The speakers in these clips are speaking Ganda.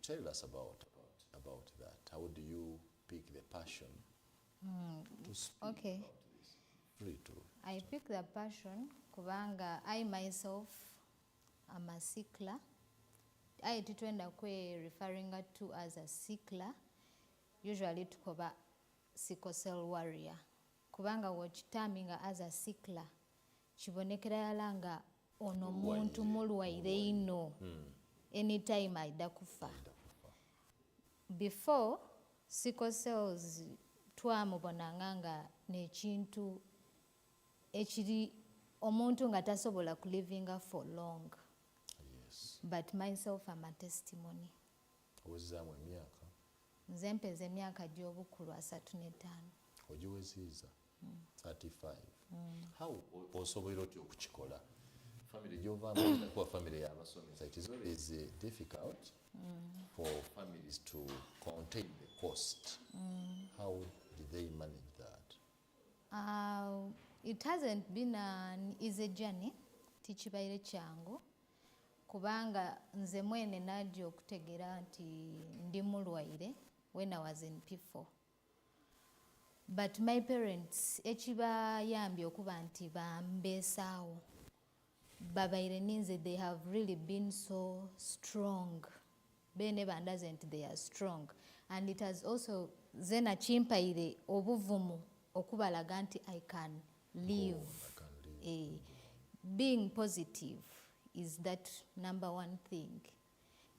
tell us about that. How do you pick the passion to speak about this? Free to. I pick the passion kubanga I myself am a sickler. I titwenda kwe referring to as a sickler. Usually tukoba sickle cell warrior. Kubanga wachitaming as a sickler. Chibonekera yalanga ono muntu mulwaire ino. Anytime aida kufa. Before sickle cells twamubonanga nga nekintu ekiri omuntu nga tasobola kulivinga for long. Yes. But myself am a testimony. Owezaamu emyaka? Nze mpeza emyaka gy'obukulu 35. Ogiweziiza? 35. How osobola otya okukikola? Family gy'ovaamu kuba family y'abasomesa. It is always difficult for families to contain the cost. How did they manage that? It hasn't been an easy journey. Tikibaire kyangu. Kubanga nze mwene najja okutegeera nti ndi mulwaire when I was in P4. But my parents ekibayambye okuba nti bambeesaawo. Babaire ninze they have really been so strong. Bene bandazent they are strong. And it has also zena chimpaire obuvumu okubalaga nti I can live. Being positive is that number one thing.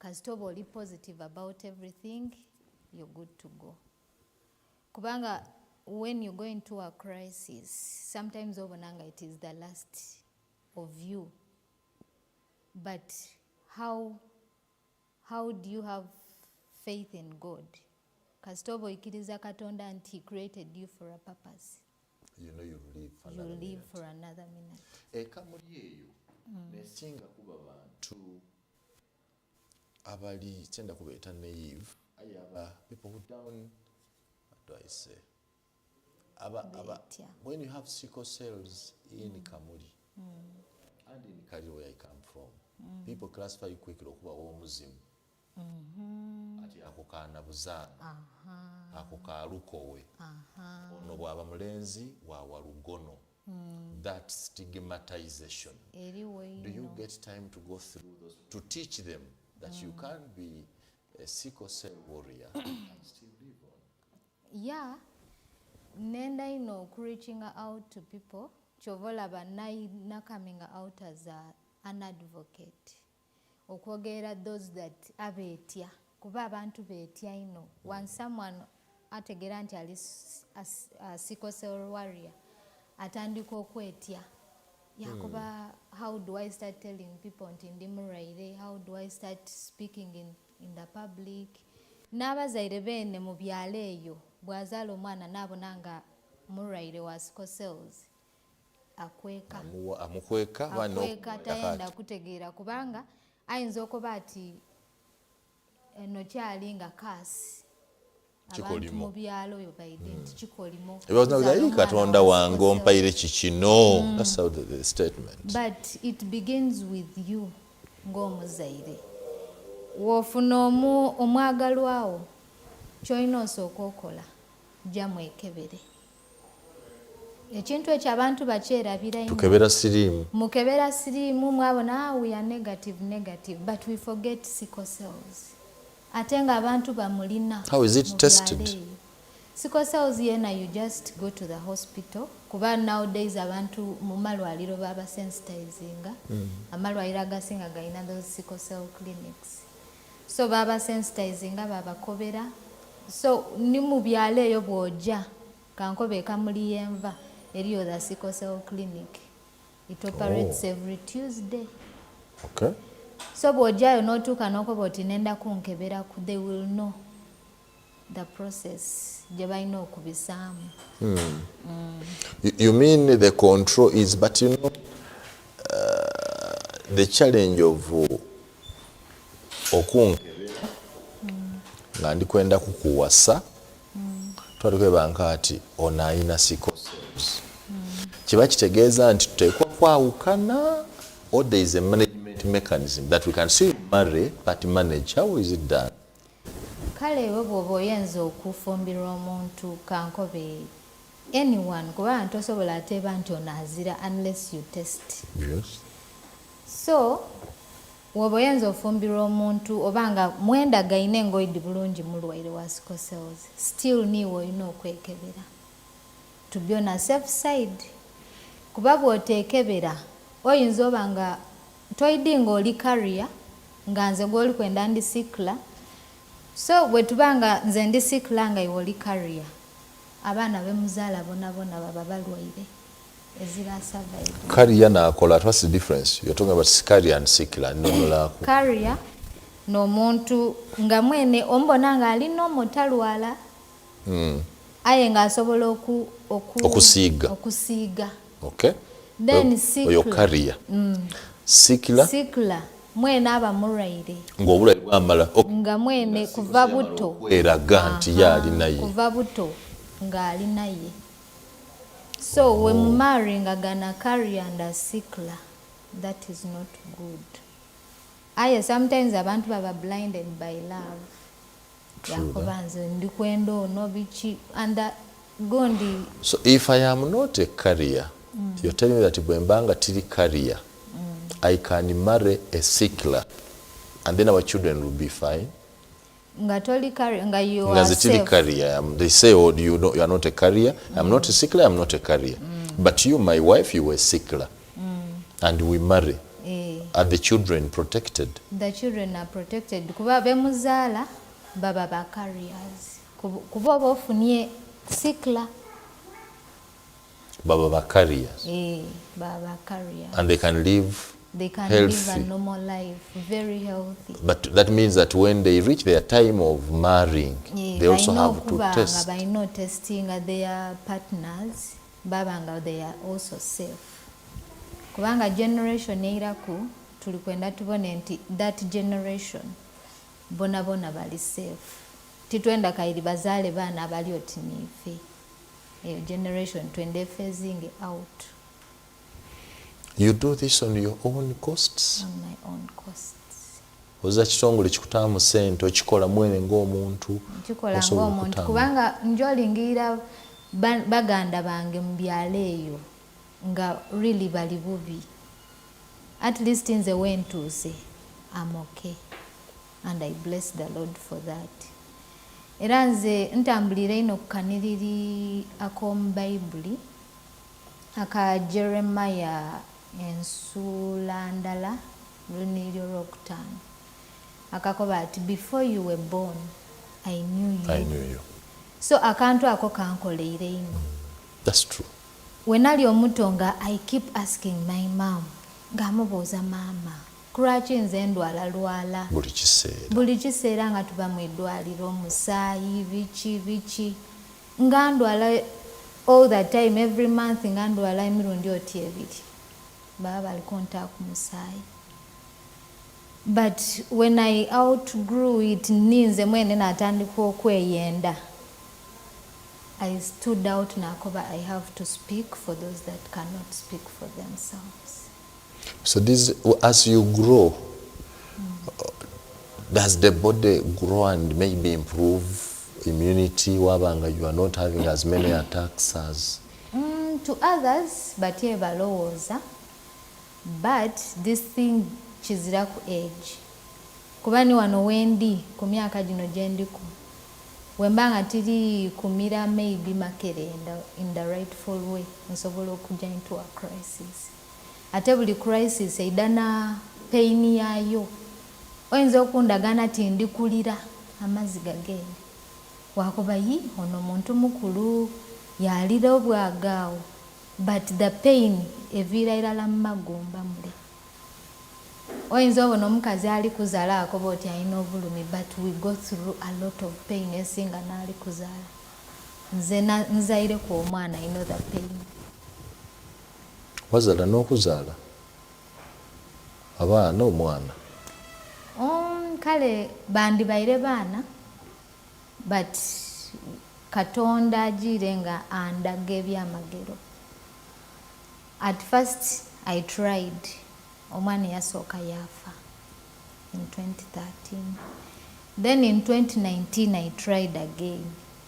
Kasitoba oli positive about everything, you're good to go. Kubanga when you go into a crisis, sometimes obonanga it is the last of you. But how do you have faith in God? Kasitoba ikiriza Katonda nti he created you for a purpose. You know you live for another you live minute. For another minute. Kamuli eyo nesinga kuba bantu abali tenda kubeeta naive ayaba people who down, what do I say, when you have sickle cells in Kamuli and in Kali where I come from, people classify you quickly okuba omuzimu. Ati ako kaana buzaana, ako kalukowe, ono bwaba mulenzi wawa lugono. That stigmatization. Do you get time to go through those, to teach them that you can be a sickle cell warrior and still live on? Yeah, nenda ino reaching out to people. Chovolaba na coming out as an advocate. Okwogera those that abeetya kuba abantu beetya ino. When someone ategera nti ali a sickle cell warrior atandika okwetya yakuba how do I start telling people nti ndi mulwaire? How do I start speaking in the public? N'abazaire bene mu byalo eyo bwazaala omwana n'abonanga mulwaire wa sickle cells akweka tayenda kutegeera kubanga ayinza okuba ati eno kyali nga kasi abantu mu byalo oyo baide nti kikolimo Katonda wange ompaire kikino. That's how the statement. But it begins with you ng'omuzaire. Wofuna omwagalwawo kyolina osooka okola jja mwekebere. Ekintu ekyo abantu bakyerabira ino. Tukebera siriimu. Mukebera siriimu mwabona we are negative but we forget sickle cells. Ate nga abantu bamulina. How is it tested? Sickle cells yena you just go to the hospital. Kuba nowadays abantu mu malwaliro baba sensitizinga. Amalwaliro agasinga galina those sickle cell clinics. So baba sensitizinga baba kobera. So ni mu byalo eyo bw'ojja kankobe kamuli yenva eriyo the sickle cell clinic. It operates every Tuesday. Okay. So bw'ojjayo n'otuuka n'okoba oti nenda kunkebera they will know the process gye balina okubisaamu. You mean the control is, but you know, the challenge of okunkebera nga ndi kwenda kukuwasa twali kwebanga ati ono alina sickle cells. Kiba kitegeeza nti tuteekwa kwawukana, or there is a management mechanism that we can still marry but manage. How is it done? kale we bw'oba oyinza okufumbirwa omuntu kankobe anyone kubanga tosobola ateeba nti ono azira unless you test. Yes. So woba oyinza ofumbirwa omuntu obanga mwenda gayina engoidi bulungi mulwaire wa sickle cells, still niiwe olina okwekebera to be on a safe side. Kuba bw'oteekebera oyinza oba nga toyidi ng'oli carrier nga nze gw'oli kwenda ndi sickle. So bwe tuba nga nze ndi sickle nga iwe oli carrier, abaana bemuzaala bonna baba balwaire ezira survive. Carrier n'akola, what's the difference? You're talking about carrier and sickle. Carrier n'omuntu nga mwene ombona nga alina omutalwala aye ng'asobola okusiiga. Okay. Then sickle. Oyo carrier. Sickle. Mwene aba mulwaire. Ng'obulwaire bwamala. Nga mwene kuva buto. Eraga nti yali naye. Kuva buto nga ali naye. So when marrying a carrier and a sickle, that is not good. Aye, sometimes abantu baba blinded by love. Yakobanze ndikwendo no bichi and gondi. So if I am not a carrier, you're telling me that bwembanga tiri carrier, I can marry a sickle and then our children will be fine. Ngatoli carrier nga you are safe. Carrier. They say, oh, you are not a carrier. I'm not a sickle, I'm not a carrier. But you, my wife, you were a sickle. And we marry. Are the children protected? The children are protected. Kuba bemuzala baba ba carriers. Kuba bofunye sickle. Baba ba carriers. Baba carriers. And they can live live a normal life, very healthy. But that means that when they reach their time of marrying, they also have to test. By not testing their partners, babanga they are also safe. Kubanga generation eiraku tulikwenda tubone nti that generation bona bali safe. Titwenda kairi bazale bana abali otinife. Eyo generation twende phasing out. You do this on your own costs? On my own costs. Oza kitongole kikutamu sente okikola mwene ng'omuntu. Kikola ng'omuntu kubanga njolingira baganda bange mu byalo eyo nga really bali bubi. At least nze wentuuse I'm okay and I bless the Lord for that. Era nze ntambulira ino kukaniriri ak'omu Bayibuli aka Jeremiah ensula ndala luniryo olwokutaano akakoba ati before you were born I knew you. So akantu ako kankoleire ino. That's true. Wenali omuto nga I keep asking my mom nga mubuuza mama kulwaki nze ndwala buli kiseera nga tuba mu eddwaliro omusaayi biki nga ndwala all the time every month nga ndwala emirundi oti ebiri baba baliko ntaaku musaayi. But when I outgrew it ninze mwene natandika okweyenda, I stood out nakoba I have to speak for those that cannot speak for themselves. So this, as you grow, does the body grow and maybe improve immunity wabanga you are not having as many attacks as to others, but ye balowooza. But this thing kizira ku age. Kubani wano wendi ku myaka gino gyendiku. Wembanga tiri kumira maybe makerenda in the rightful way nsobola okujja into a crisis. Ate buli crisis eidana pain yayo. Oyinza okundagana ti ndikulira amazzi gagenda. Wakoba yi ono muntu mukulu yalira obwagaawo. But the pain evira irala magumba mule. Oyinza obona omukazi ali kuzaala akoba oti alina obulumi, but we go through a lot of pain esinga n'ali kuzaala. Nze nzaire ku omwana I know the pain. Wazaala n'okuzaala abaana omwana? Kale bandi baire baana, but Katonda agire nga andaga ebyamagero. At first I tried. Omwana yasooka yafa in 2013. Then in 2019 I tried again.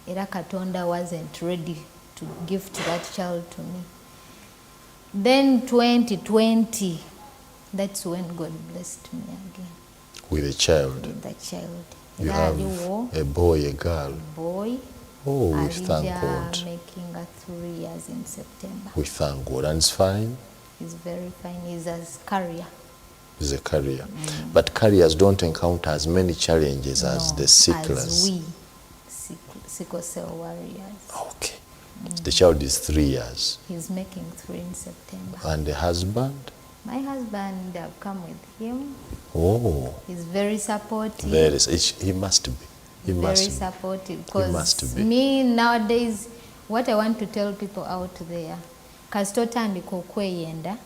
Era Katonda wasn't ready to gift that child to me. Then 2020, that's when God blessed me again. With a child? With a child. You have a boy, a girl? A boy. Oh, we thank God. Making 3 years in September. We thank God. And it's fine? He's very fine. He's a carrier. He's a carrier. But carriers don't encounter as many challenges as the sicklers. As we, sickle cell warriors. Okay. The child is 3 years. He's making 3 in September. And the husband? My husband, I've come with him. Oh. He's very supportive. He must be. He very must supportive. Because me nowadays, what I want to tell people out there, kasitotandika okweyenda,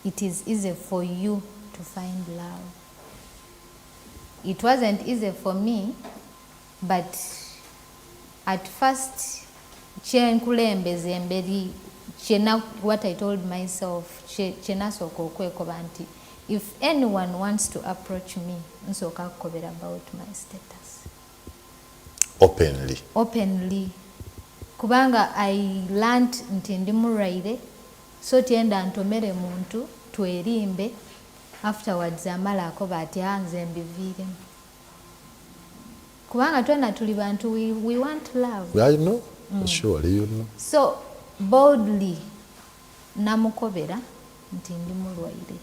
it is easy for you to find love. It wasn't easy for me, but at first, what I told myself, if anyone wants to approach me, nsoka kukobera about my status. Openly. Kubanga I learned nti ndi muraire, so tienda ntomere muntu twerimbe, afterwards amala akoba ati nze mbiviremu. Kubanga twena tuli bantu, we want love. Yeah, you know. Surely you know. So boldly namukobera nti ndi mulwaire.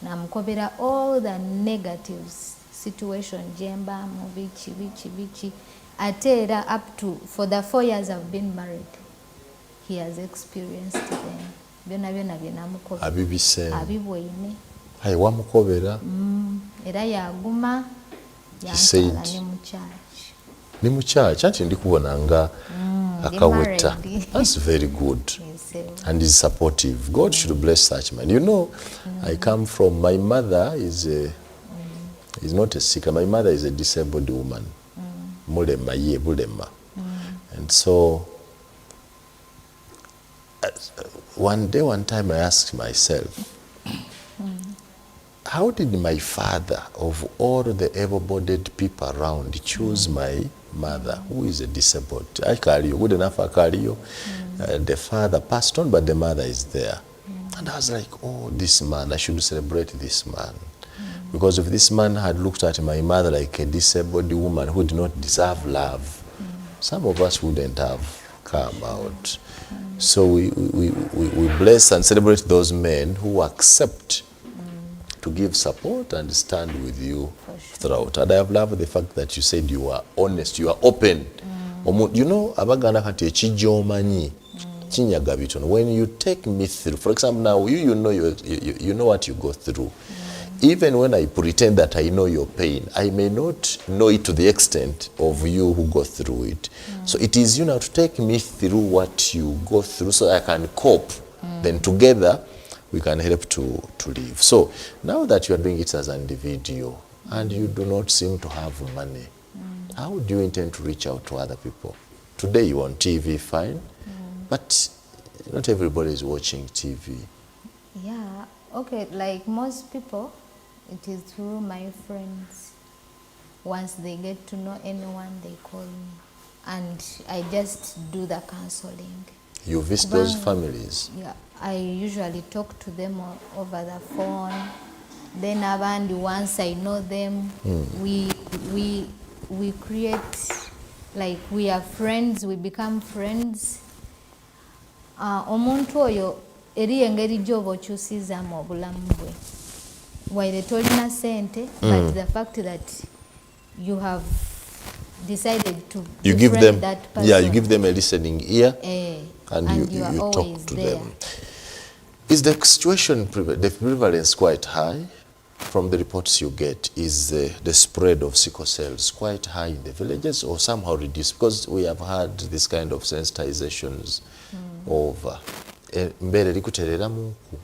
Namukobera all the negatives situation jemba mu bichi atera up to for the 4 years I've been married. He has experienced them. Byona namukobera. Abibise. Abibwoine. Hai wamukobera. Era yaguma yantala ne mu church. Ni mu church anti ndikubona nga akaweta. That's very good. And is supportive. God should bless such man. You know, I come from, my mother is not a sick. My mother is a disabled woman. Mulema ye bulema. And so one time I asked myself, how did my father, of all the able-bodied people around, choose my mother, who is a disabled? I carry you, good enough I carry you. The father passed on, but the mother is there. And I was like, oh, this man, I should celebrate this man. Because if this man had looked at my mother like a disabled woman who did not deserve love, some of us wouldn't have come out. So we bless and celebrate those men who accept to give support and stand with you throughout. And I have loved the fact that you said you are honest, you are open. You know, abaganda kati ekijomanyi kinyaga bitono. When you take me through, for example, now you know what you go through. Even when I pretend that I know your pain, I may not know it to the extent of you who go through it. So it is you now to take me through what you go through so I can cope. Then together we can help to live. So now that you are doing it as an individual and you do not seem to have money, how do you intend to reach out to other people? Today you're on TV, fine, but not everybody is watching TV. Yeah, okay, like most people, it is through my friends. Once they get to know anyone, they call me. And I just do the counseling. You visit those families? Yeah, I usually talk to them over the phone. Then abandi, once I know them, we create, like we are friends, we become friends. Omuntu oyo eri engeri gy'oba okyusizaamu obulamu bwe. Waire tolina sente, but the fact that you have decided to befriend that person. Yeah, you give them a listening ear, and you talk to there. them. Is the situation, the prevalence quite high? From the reports you get, is the spread of sickle cells quite high in the villages or somehow reduced? Because we have had this kind of sensitizations of mbere likuterera muku.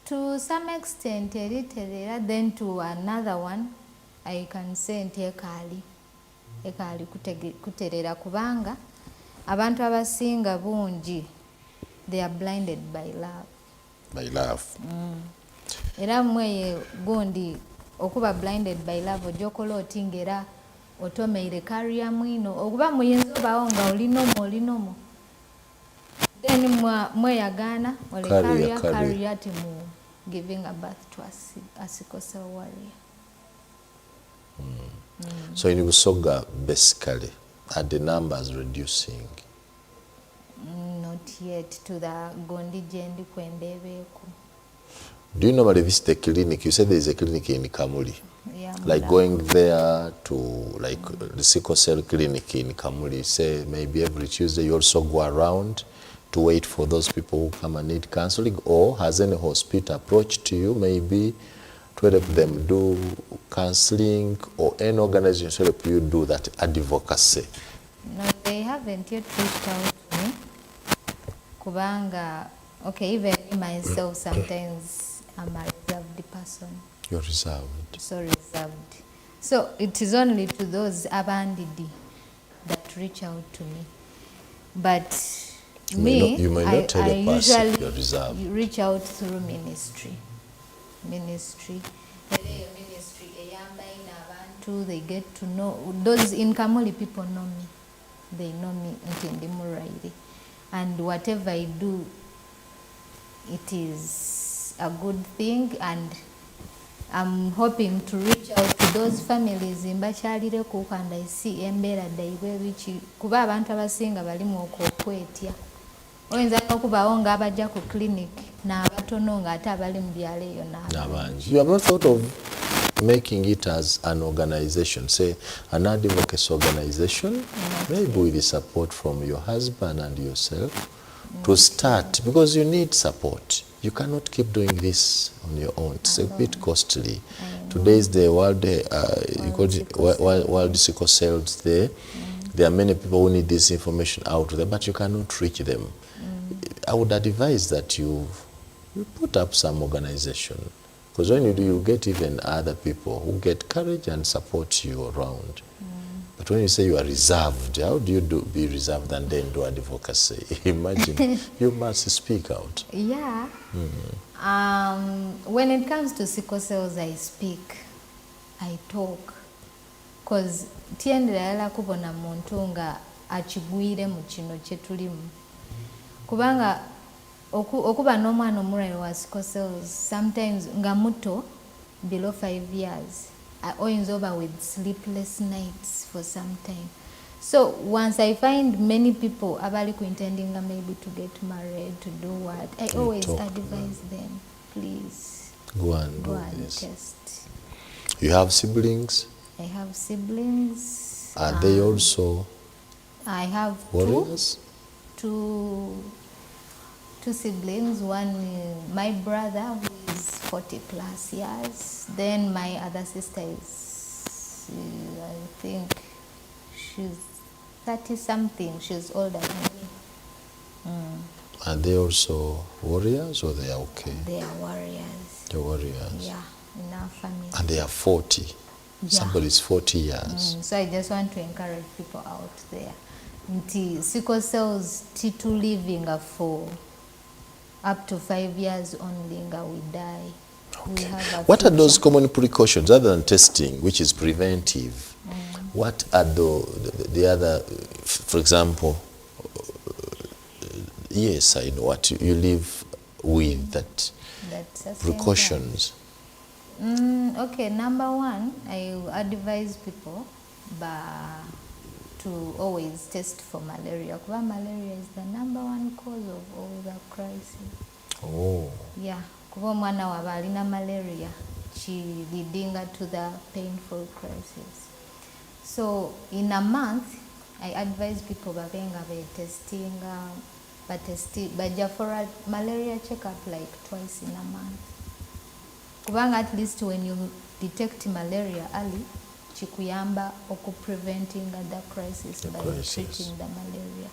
To some extent, then to another one, I can say ekali kuterera kubanga abantu abasinga bungi, they are blinded by love. By love. Era mweye gundi okuba blinded by love ojokola oti ngera otomeire career mwino okuba muyinza obawo nga olinomo then mweyagana ole career timu giving a birth to a sickle cell warrior. So in Busoga, basically, are the numbers reducing? Not yet to the Gondi Jendi Kwendebeko. Do you normally visit the clinic? You said there is a clinic in Kamuli. Yeah, like going there to like the sickle cell clinic in Kamuli, say maybe every Tuesday you also go around to wait for those people who come and need counseling, or has any hospital approached you maybe to help them do counseling, or any organization to help you do that advocacy? No, they haven't yet reached out to me. Kubanga, okay, even myself sometimes I'm a reserved person. You're reserved. So reserved. So it is only to those abandoned that reach out to me. But you may not tell a person you're reserved. You reach out through ministry. They get to know those in Kamuli. People know me. They know me in Murairi, and whatever I do, it is a good thing, and I'm hoping to reach out to those families in Bachalire Cook, and I see Embera Daiwe, which Kuba abantu abasinga bali mu okwetya. Oyinza okubawo nga abajja ku clinic n'abatono nga ate abali mu byalo eyo n'abangi. You have not thought of making it as an organization, say an advocacy organization, maybe with the support from your husband and yourself, to start, because you need support. You cannot keep doing this on your own. It's a bit costly. Today is the World Sickle Cell Day. There are many people who need this information out there, but you cannot reach them. I would advise that you put up some organization, because when you do, you get even other people who get courage and support you around. But when you say you are reserved, how do you be reserved and then do advocacy? Imagine, you must speak out. Yeah. When it comes to sickle cells, I speak, I talk, because tiendera kubona muntu nga achigwire mu kino kyetulimu. Kubanga okuba n'omwana omulwaire wa sickle cells, sometimes nga muto below 5 years, oyinza oba with sleepless nights for some time. So once I find many people abali intending maybe to get married, to do what, I always advise them, please go and this. Test. You have siblings? I have siblings. Are they also I have warriors? Two siblings. One, my brother, who is 40 plus years. Then my other sister is, I think, she's 30 something. She's older than me. Are they also warriors, or they are okay? They are warriors. They're warriors. Yeah, in our family. And they are 40. Yeah. Somebody's 40 years. So I just want to encourage people out there. Sickle cells to living for up to 5 years only, we die. Okay. What are those common precautions other than testing, which is preventive? What are the other, for example, yes, I know what you live with that precautions. Okay, number one, I advise people to always test for malaria. Because malaria is the #1 cause of all the crises. Oh. Yeah, because mwana waba alina malaria, leading to the painful crisis. So in a month, I advise people testing, but for a malaria checkup like twice in a month. Kubanga at least when you detect malaria early, chikuyamba oku preventing the crisis by treating the malaria.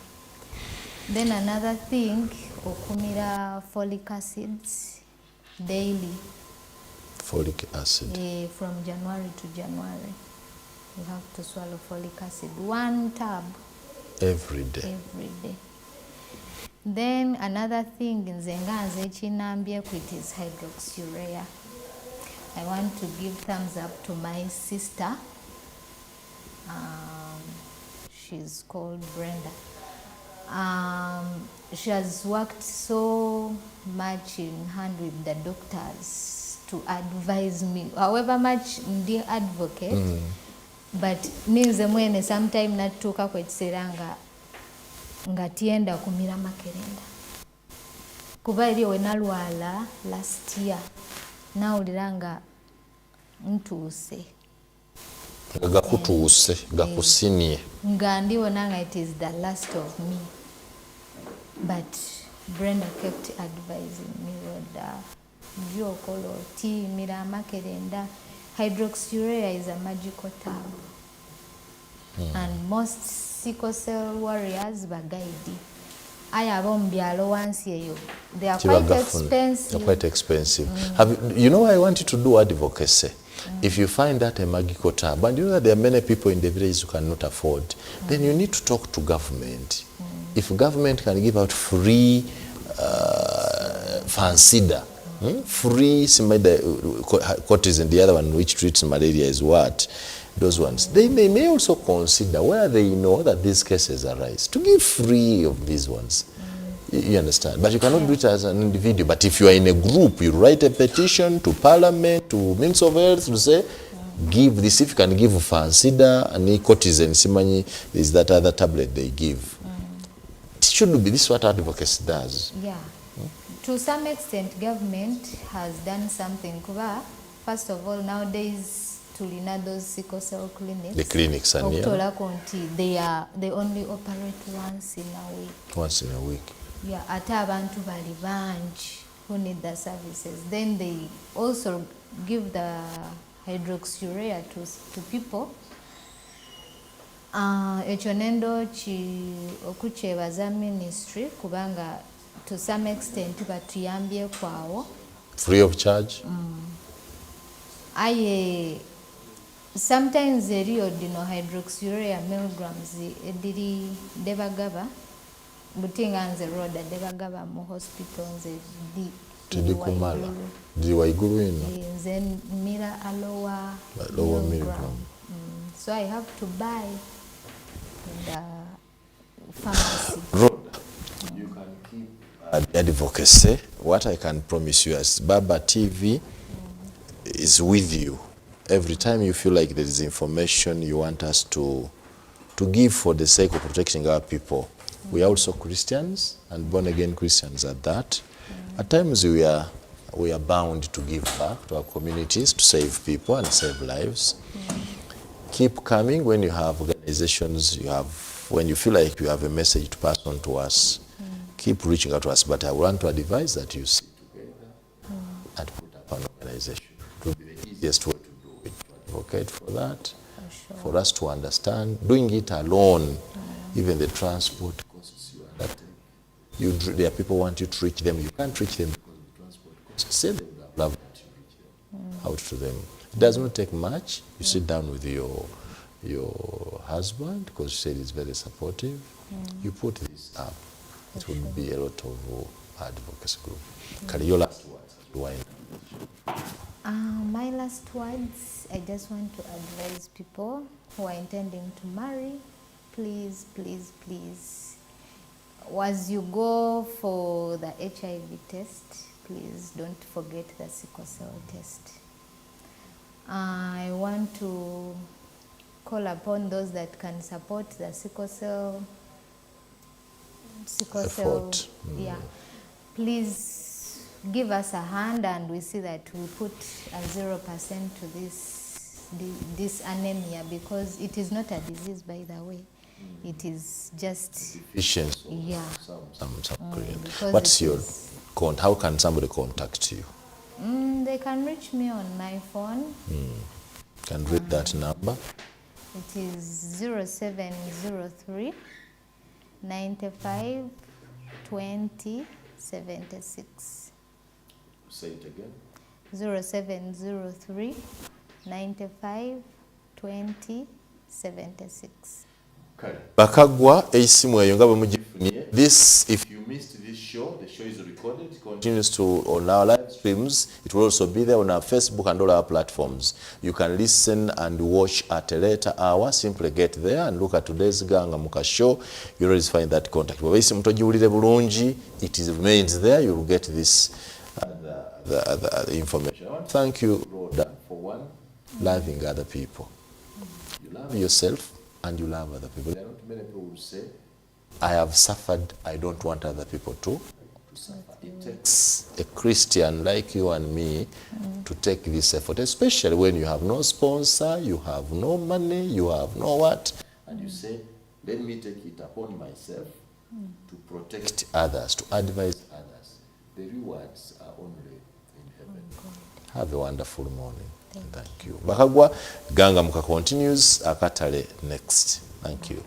Then another thing, okumira folic acids daily. Folic acid. From January to January, you have to swallow folic acid 1 tab every day. Every day. Then another thing, nzenganze chinambye, it is hydroxyurea. I want to give thumbs up to my sister. She's called Brenda. She has worked so much in hand with the doctors to advise me, however much the advocate, but ninze mwene sometime natuuka kwekiseera nga tienda kumira makerenda kuba eri we nalwala last year nawulira nga ntuuse gakutuuse gakusinye nga ndiwona nga it is the last of me, but Brenda kept advising me that gyokolo timira makerenda. Hydroxyurea is a magical term, and most sickle cell warriors bagaidi aya bombyalo wansi eyo they are quite expensive. They're quite expensive. You know why I want you to do advocacy? If you find that a magical term, and you know that there are many people in the village who cannot afford, then you need to talk to government. If government can give out free fansida, free cortisone, the other one which treats malaria is what? Those ones. They may also consider where they know that these cases arise to give free of these ones. You understand? But you cannot do it as an individual. But if you are in a group, you write a petition to Parliament, to Minister of Health to say, give this. If you can give fansida and cortisone, simanyi is that other tablet they give. It should be this what advocacy does. Yeah. To some extent, government has done something. Kuba, first of all, nowadays, tulina those sickle cell clinics. The clinics are near. They only operate once in a week. Once in a week. Yeah, ate abantu bali bangi who need the services. Then they also give the hydroxyurea to people. Ekyo nendo okukyebaza ministry kubanga to some extent batuyambye kwawo. Free of charge? Sometimes eriyo dino hydroxyurea milligrams ediri debagaba butinga nze roda debagaba mu hospital nze Tidi kumala. Diri waiguru ino? Nze mira alowa milligram. So I have to buy in the pharmacy. Roda, you can keep advocacy. What I can promise you as Baba TV is with you. Every time you feel like there is information you want us to give for the sake of protecting our people. We are also Christians and born again Christians at that. At times we are bound to give back to our communities to save people and save lives. Keep coming when you have organizations, when you feel like you have a message to pass on to us. Keep reaching out to us, but I want to advise that you sit together and put up an organization. It will be the easiest way to do it, to advocate for that, for us to understand. Doing it alone, even the transport costs you. There are people who want you to reach them. You can't reach them because of the transport costs. Say they would have loved that you reach them out to them. It does not take much. You sit down with your husband because you said he's very supportive. You put this up. It would be a lot of advocacy group. Can your last words? My last words, I just want to advise people who are intending to marry, please, please, please, as you go for the HIV test, please don't forget the sickle cell test. I want to call upon those that can support the sickle cell effort. Yeah, please give us a hand, and we see that we put a 0% to this anemia, because it is not a disease, by the way. It is just deficiency. Yeah. What's your how can somebody contact you? They can reach me on my phone. Can read that number. It is 0703 95 20 76. Say it again. 0703 95 20 76. Bakagwa esimu eyo nga bwe This, if you missed this show, the show is recorded. It continues to on our live streams. It will also be there on our Facebook and all our platforms. You can listen and watch at a later hour. Simply get there and look at today's Ganga Muka show. You always find that contact. It remains there. You will get this the information. I want to thank you, Rhoda, for one, loving other people. You love yourself and you love other people. There are not many people who say, I have suffered, I don't want other people to suffer. It takes a Christian like you and me to take this effort, especially when you have no sponsor, you have no money, you have no what, and you say, let me take it upon myself to protect others, to advise others. The rewards are only in heaven. Have a wonderful morning. Thank you. Bakagwa Ganga Muka continues. Akatale next. Thank you.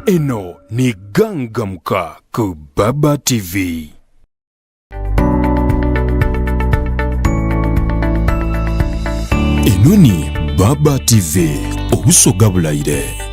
Eno ni Ganga Muka ku Baba TV. Eno ni Baba TV, obusoga bulaire.